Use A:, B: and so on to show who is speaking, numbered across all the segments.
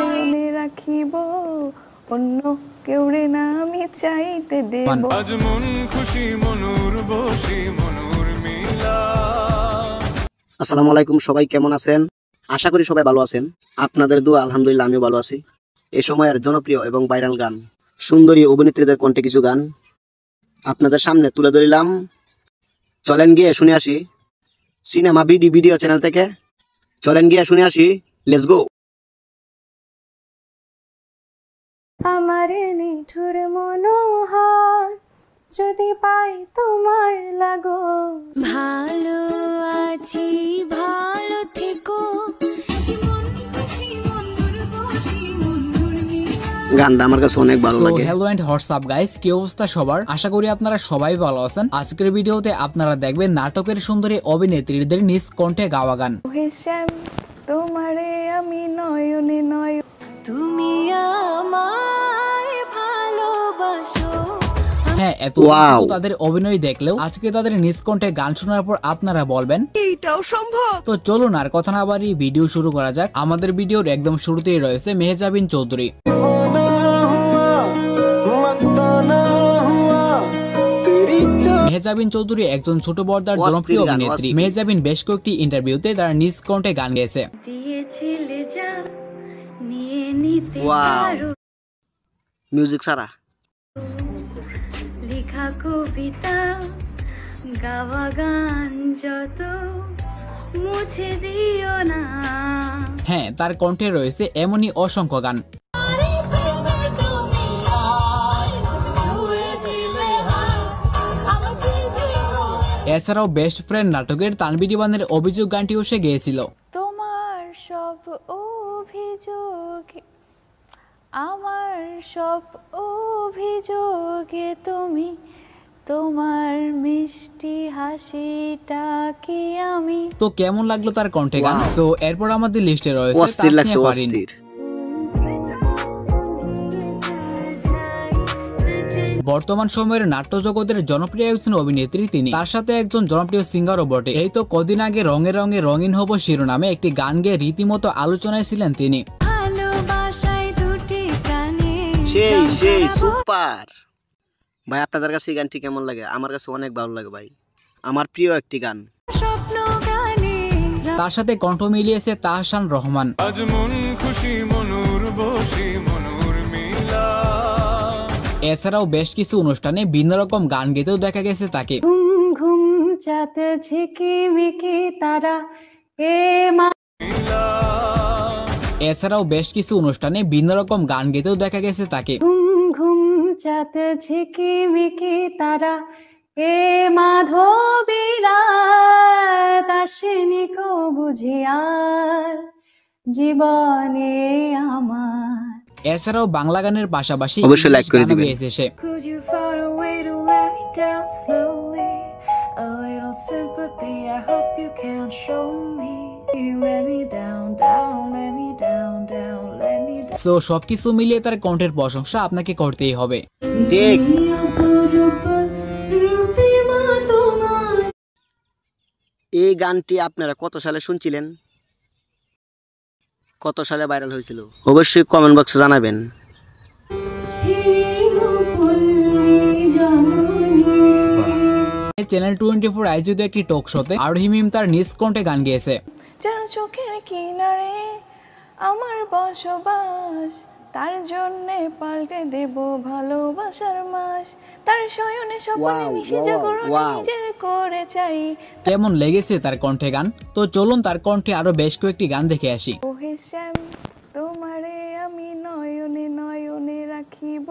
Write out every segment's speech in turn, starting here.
A: মনে রাখিব অন্য কেউরে না আমি চাইতে দেব।
B: আজ মন খুশি মনুর বসি মনুর মিলা।
C: আসসালামু আলাইকুম, সবাই কেমন আছেন? আশা করি সবাই ভালো আছেন। আপনাদের দোয়া আলহামদুলিল্লাহ আমিও ভালো আছি। এই সময়ের জনপ্রিয় এবং ভাইরাল গান, সুন্দরী অভিনেত্রীদের কণ্ঠে কিছু গান আপনাদের সামনে তুলে ধরিলাম। চলেন গিয়ে শুনে আসি সিনেমা বিডি ভিডিও চ্যানেল থেকে। চলেন গিয়ে শুনে আসি, লেটস গো।
A: আমার নিঠুর মনোহর যদি পাই তোমার লাগো, ভালো আছি ভালো থেকো।
C: গানটা আমার কাছে অনেক ভালো লাগে।
D: হ্যালো এন্ড হোয়াটসঅ্যাপ গাইস, কি অবস্থা সবার? আশা করি আপনারা সবাই ভালো আছেন। আজকের ভিডিওতে আপনারা দেখবেন নাটকের সুন্দরী অভিনেত্রীদের নিজ কণ্ঠে গাওয়া গান।
A: ওহে শ্যাম তোমারে আমি নয়নে নয়, তুমি আমায় ভালোবাসো।
D: হ্যাঁ, এত তাদের অভিনয় দেখলেও আজকে তাদের নিজ কণ্ঠে গান শোনার পর আপনারা বলবেন এইটাও সম্ভব। তো চলুন আর কথা না বাড়ি ভিডিও শুরু করা যাক। আমাদের ভিডিওর একদম শুরুতেই রয়েছে মেহজাবিন চৌধুরী। মেহজাবিন চৌধুরী একজন ছোট পর্দার জনপ্রিয় অভিনেত্রী। মেহজাবিন বেশ কয়েকটি ইন্টারভিউতে তার নিজ কণ্ঠে গান গেয়েছে।
C: মিউজিক ছাড়া
A: লেখা কবিতা গাওয়া গান যত মুছে দিও না।
D: হ্যাঁ, তার কণ্ঠে রয়েছে এমনই অসংখ্য গান। এছাড়াও বেস্ট ফ্রেন্ড নাটকের তানবির বানের অভিযোগ গানটিও সে গেয়েছিল।
A: তোমার সব অভিযোগ আমার সব অভিযোগে তুমি, তোমার মিষ্টি হাসিটা কি আমি।
D: তো কেমন লাগলো তার কণ্ঠে গান? সো এরপর আমাদের লিস্টে রয়েছে তাসনিয়া ফারিন। বর্তমান সময়ের নাট্য জগতের জনপ্রিয় একজন অভিনেত্রী তিনি। তার সাথে একজন জনপ্রিয় সিঙ্গারও বটে। এই তো কদিন আগে রঙে রঙে রঙিন হব শিরোনামে একটি গান গেয়ে রীতিমতো আলোচনায় ছিলেন তিনি।
C: সেই সুপার ভাই, আপনাদের কাছে এই গানটি কেমন লাগে? আমার কাছে অনেক ভালো লাগে ভাই, আমার প্রিয় একটি গান।
D: তার সাথে কণ্ঠ মিলিয়েছে তাহসান রহমান।
B: আজ মন খুশি মনুর বসি মনুর মিলা।
D: এছাড়াও বেশ কিছু অনুষ্ঠানে ভিন্ন রকম গান গেতেও দেখা গেছে তাকে।
A: ঘুম ঘুম চাঁদ ঝিকিমিকি তারা এ মা।
D: এছাড়াও বেশ কিছু অনুষ্ঠানে ভিন্ন রকম গান গেতেও দেখা গেছে তাকে।
A: ঘুম ঘুম চাঁদ ঝিকিমিকি তারা এ মাধবীরা আসেনি কো বুঝিয়ার জীবনে আমার।
D: এছাড়াও বাংলা গানের পাশাপাশি
C: অবশ্যই লাইক করে দিবেন।
D: সে সো সবকিছু মিলিয়ে তার কণ্ঠের প্রশংসা আপনাকে করতেই হবে।
C: ঠিক। এই গানটি আপনারা কত সালে শুনছিলেন? কত সালে ভাইরাল হয়েছিল? অবশ্যই কমেন্ট বক্সে জানাবেন।
D: চ্যানেল 24 আয়োজিত একটি টক শোতে আরহিমিম তার নিজ কণ্ঠে গান গেয়েছে।
A: যেন চোখের কিনারে আমার বসবাস, তার জন্যে পাল্টে দেব ভালোবাসার মাস, তার শয়নে স্বপ্নে মিশে জাগরণে নিজের করে চাই।
D: কেমন লেগেছে তার কণ্ঠে গান? তো চলুন তার কণ্ঠে আরো বেশ কয়েকটি গান দেখে আসি।
A: ওহে শ্যাম তোমারে আমি নয়নে নয়নে রাখিব,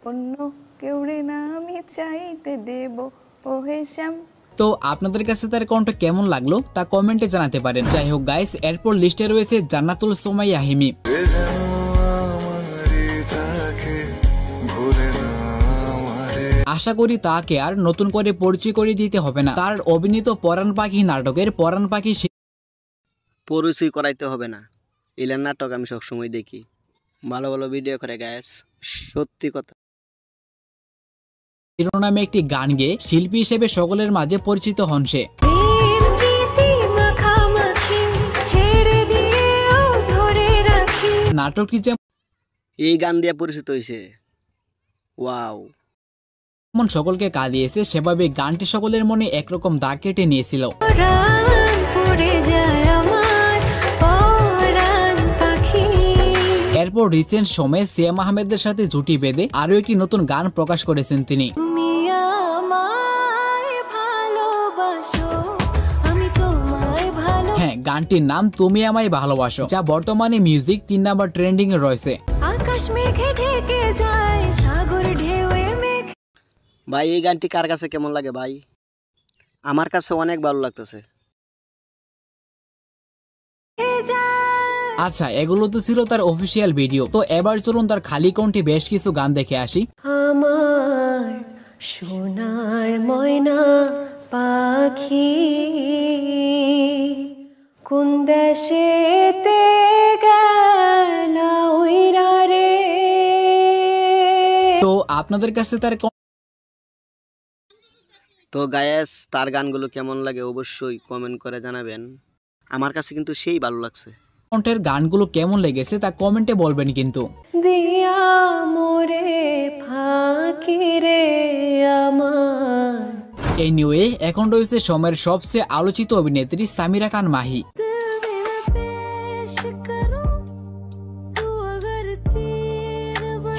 A: অন্য কেউরে না আমি চাইতে দেব। ওহে শ্যাম।
D: তো আপনাদের কাছে তার কণ্ঠ কেমন লাগলো তা কমেন্টে জানাতে পারেন। যাই হোক গাইস, এরপর লিস্টে রয়েছে জান্নাতুল সোমাইয়া হিমি। আশা করি তাকে আর নতুন করে পরিচয় করে দিতে হবে না। তার অভিনীত পরাণ পাখি নাটকের পরাণ পাখি
C: পরিচয় করাইতে হবে না। এলার নাটক আমি সবসময় দেখি, ভালো ভালো ভিডিও করে গাইস, সত্যি কথা।
D: শিরোনামে একটি গান গেয়ে শিল্পী হিসেবে সকলের মাঝে পরিচিত হন সে। নাটকটি
C: এই গান দিয়ে পরিচিত হয়েছে। ওয়াও,
D: যেমন সকলকে কাঁদিয়েছে, সেভাবে গানটি সকলের মনে একরকম দাগ কেটে নিয়েছিল। এরপর রিসেন্ট সময়ে সিয়াম আহমেদের সাথে জুটি বেঁধে আরো একটি নতুন গান প্রকাশ করেছেন তিনি। হ্যাঁ, গানটির নাম তুমি আমায় ভালোবাসো, যা বর্তমানে মিউজিক 3 নাম্বার ট্রেন্ডিং এ রয়েছে।
C: ভাই এই গানটি কার কাছে কেমন লাগে ভাই? আমার কাছে অনেক ভালো লাগতেছে।
D: আচ্ছা, এগুলো তো ছিল তার অফিসিয়াল ভিডিও। তো এবার চলুন তার খালি কণ্ঠে বেশ কিছু গান দেখে আসি।
A: আমার সোনার ময়না পাখি কোন দেশেতে গেলা উইরা রে।
D: তো আপনাদের কাছে তার
C: তো গায়েস, তার গানগুলো কেমন লাগে অবশ্যই কমেন্ট করে জানাবেন। আমার কাছে কিন্তু সেই ভালো লাগছে।
D: কণ্ঠের গানগুলো কেমন লেগেছে তা কমেন্টে বলবেন কিন্তু।
A: দিয়া মোরে ফাঁকি রে আমার।
D: এনিওয়ে, এখন রয়েছে সময়ের সবচেয়ে আলোচিত অভিনেত্রী সামিরা খান মাহি।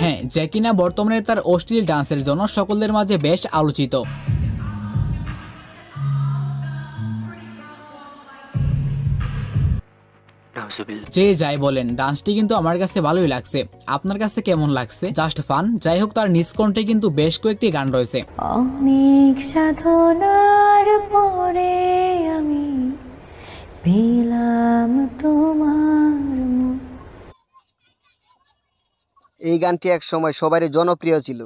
D: হ্যাঁ, যে কিনা বর্তমানে তার অশ্লীল ডান্সের জন্য সকলের মাঝে বেশ আলোচিত। যে যাই বলেন, ডান্সটি কিন্তু আমার কাছে ভালোই লাগছে। আপনার কাছে কেমন লাগছে? Just fun. যাই হোক, তার নিজ কণ্ঠে কিন্তু বেশ কয়েকটি গান রয়েছে।
A: অনেক সাধনার পরে আমি পেলাম তোমার মুখ।
C: এই গানটি এক সময় সবারই জনপ্রিয় ছিল।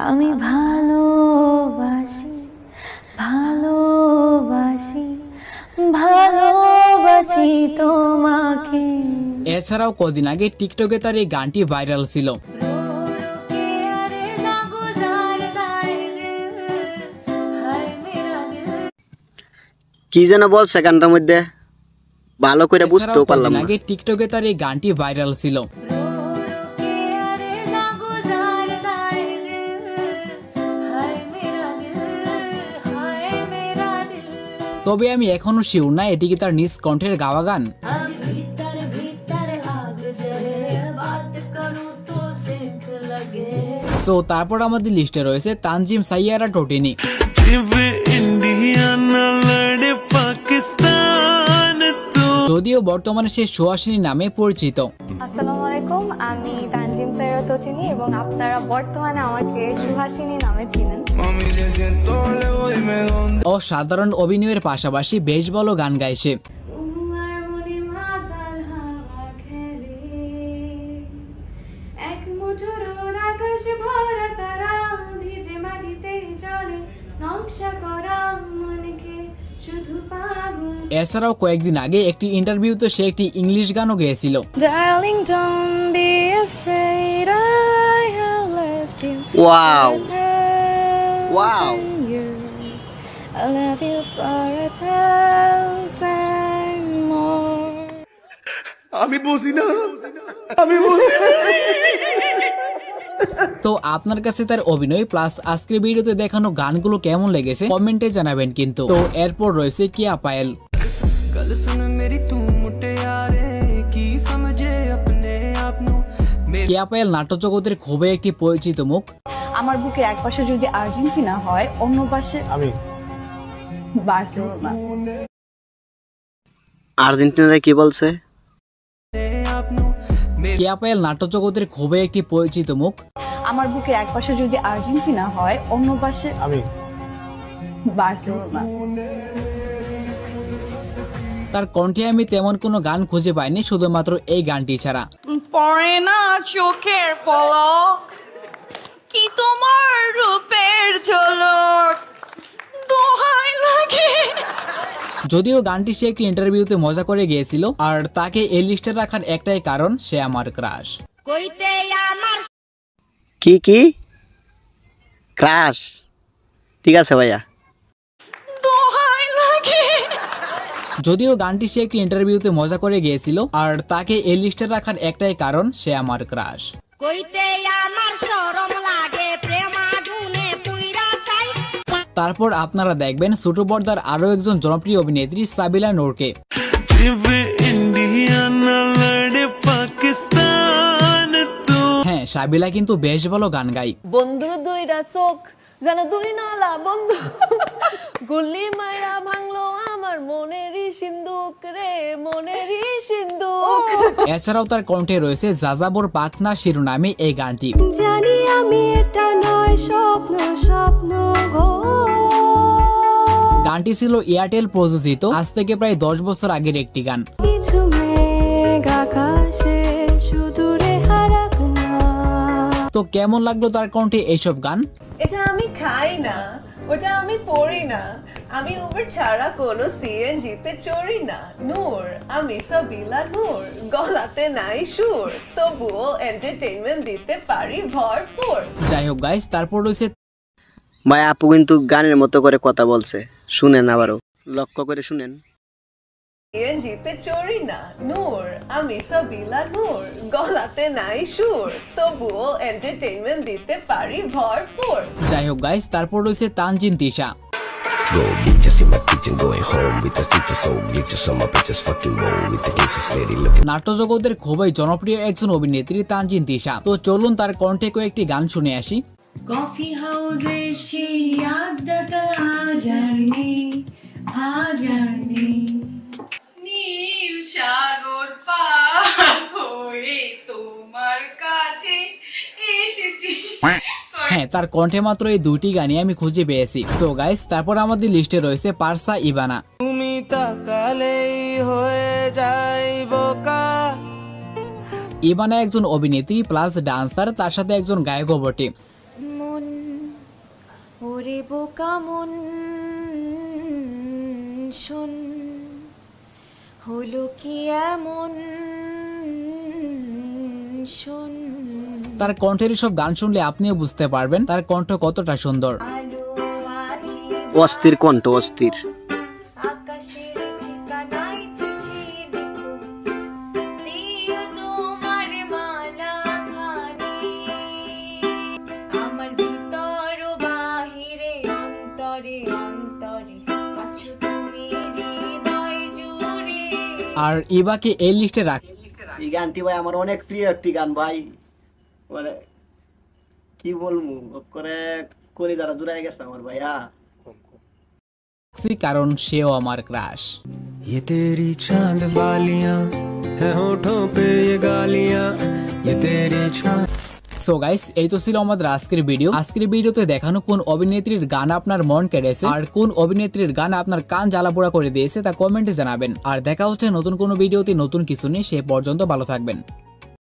A: আমি ভালোবাসি ভালোবাসি ভালোবাসি তোমাকে।
D: এছাড়াও কদিন আগে টিকটকে তার এই গানটি ভাইরাল ছিল।
C: কি যেন বলছে গানটার মধ্যে, ভালো করে বুঝতেও পারলাম না।
D: আগে টিকটকে তার এই গানটি ভাইরাল ছিল। তবে আমি এখনো শিওর না এটি কি তার নিজ কণ্ঠের গাওয়া গান। তো তারপর আমাদের লিস্টে রয়েছে তানজিম সাইয়ারা টোটিনি। যদিও বর্তমানে সে সুহাসিনী নামে পরিচিত।
A: আসসালামু আলাইকুম, আমি তানজিম সাইরা তোচিনি এবং আপনারা বর্তমানে আমাকে সুহাসিনী নামে চিনেন।
D: অসাধারণ অভিনয়ের পাশাপাশি বেশ ভালো গান গায় সে। এছাড়াও কয়েকদিন আগে একটি ইন্টারভিউতে সে একটি ইংলিশ গানও গেয়েছিল।
A: Darling, don't be afraid, I have left you.
C: Wow,
A: Wow. Years. I love you for 1,000 more.
B: আমি বুঝি না, আমি বুঝি।
D: তো আপনার কাছে তার অভিনয় প্লাস আজকের ভিডিওতে দেখানো গানগুলো কেমন লেগেছে কমেন্টে জানাবেন কিন্তু। তো এরপর রয়েছে কিয়া পায়েল। কিয়া পায়েল নাটক জগতের খুবই একটি পরিচিত মুখ।
E: আমার বুকের এক পাশে যদি আর্জেন্টিনা হয়, অন্য পাশে আমি বার্সেলোনা।
C: আর্জেন্টিনারে কি বলছে?
D: কিয়া পায়েল নাটক জগতের খুবই একটি পরিচিত মুখ।
E: আমার বুকের এক পাশে যদি আর্জেন্টিনা হয়, অন্য পাশে আমি বার্সেলোনা।
D: তার কণ্ঠে আমি তেমন কোনো গান খুঁজে পাইনি, শুধুমাত্র এই গানটি ছাড়া।
F: পড়ে না চোখের পলক, কি তোমার রূপের ঝলক, দোহাই লাগে।
D: যদিও গানটি সে একটি ইন্টারভিউতে মজা করে গিয়েছিল, আর তাকে এই লিস্টে রাখার একটাই কারণ, সে আমার ক্রাশ।
C: কি কি ক্রাশ? ঠিক আছে ভাইয়া।
F: দোহাই লাগে।
D: যদিও গানটি সে একটি ইন্টারভিউতে মজা করে গিয়েছিল, আর তাকে এই লিস্টে রাখার একটাই কারণ, সে আমার ক্রাশ। তারপর আপনারা দেখবেন ছোট পর্দার আরো একজন জনপ্রিয় অভিনেত্রী সাবিলা নূরকে। হ্যাঁ, সাবিলা কিন্তু বেশ ভালো গান গায়।
A: বন্ধুর দুইটা চোখ যেন দুই নালা বন্ধু, গুলি মাইরা ভাঙলো আমার মনেরই সিন্দুক রে, মনেরই সিন্দুক।
D: এছাড়াও তার কণ্ঠে রয়েছে যাযাবর পাখনা শিরোনামে এই গানটি।
A: জানি আমি এটা নয় স্বপ্ন, স্বপ্ন গো।
D: গানটি ছিল এয়ারটেল প্রযোজিত, আজ থেকে প্রায় 10 বছর আগের একটি গান।
A: কিছু মেঘ আকাশে সুদূরে হারাক না।
D: তো কেমন লাগলো তার কণ্ঠে এইসব গান?
A: এটা আমি খাই না, ওটা আমি পড়ি না, আমি উবার ছাড়া কোনো সিএনজিতে চড়ি না। নূর, আমি সাবিলা নূর, গলাতে নাই সুর, তবুও এন্টারটেইনমেন্ট দিতে পারি ভরপুর।
D: যাই হোক গাইস, তারপর রয়েছে
C: ভাই আপু কিন্তু গানের মতো করে কথা বলছে, শুনেন আবারও, লক্ষ্য করে শুনেন।
A: সিএনজিতে চড়ি না। নূর, আমি সাবিলা নূর, গলাতে নাই সুর, তবুও এন্টারটেইনমেন্ট দিতে পারি ভরপুর।
D: যাই হোক গাইস, তারপর রয়েছে Tanjin Tisha.
G: Go bitches in my kitchen, going home with the stitches, so glitches on my bitches fucking roll with the cases lady looking.
D: নাট্য জগতের খুবই জনপ্রিয় একজন অভিনেত্রী তানজিন তিশা। তো চলুন তার কণ্ঠে কয়েকটি গান শুনে আসি।
F: কফি হাউসের সেই আড্ডাটা আজ আর নেই, আজ আর নেই। নীল সাগর পার হয়ে তোমার কাছে এসেছি।
D: হ্যাঁ, তার কণ্ঠে মাত্র এই দুইটি গানই আমি খুঁজে পেয়েছি। সো গাইস, তারপর আমাদের লিস্টে রয়েছে পারসা ইবানা।
H: তুমি তাকালেই হয়ে যায় বোকা।
D: ইবানা একজন অভিনেত্রী প্লাস ডান্সার, তার সাথে একজন গায়কও বটে।
A: মন ওরে বোকা মন, শোন হলো কি এমন, শোন।
D: তার কণ্ঠের সব গান শুনলে আপনিও বুঝতে পারবেন তার কণ্ঠ কতটা সুন্দর।
C: অস্থির কণ্ঠ, অস্থির।
A: আকাশের ঠিকানায় চিঠি দেখো, দিও তোমার মালা খানি, আমার ভিতর বাহিরে অন্তরে অন্তরে আছো তুমি হৃদয় জুড়ে।
D: আর ইবাকে এই লিস্টে রাখ।
C: এই গানটি ভাই আমার অনেক প্রিয় একটি গান ভাই, মানে কি বলবো, করে যারা জুড়াই গেছে আমার ভাইয়া,
D: কারণ সেও আমার ক্রাশ।
H: ये तेरी चांद बालियां है होठों पे ये गालियां, ये तेरी चांद।
D: সো গাইস, এই তো ছিল আমাদের আজকের ভিডিও। আজকের ভিডিওতে দেখানো কোন অভিনেত্রীর গান আপনার মন কেড়েছে আর কোন অভিনেত্রীর গান আপনার কান জ্বালাপোড়া করে দিয়েছে তা কমেন্টে জানাবেন। আর দেখা হচ্ছে নতুন কোনো ভিডিওতে নতুন কিছু নিয়ে, সে পর্যন্ত ভালো থাকবেন।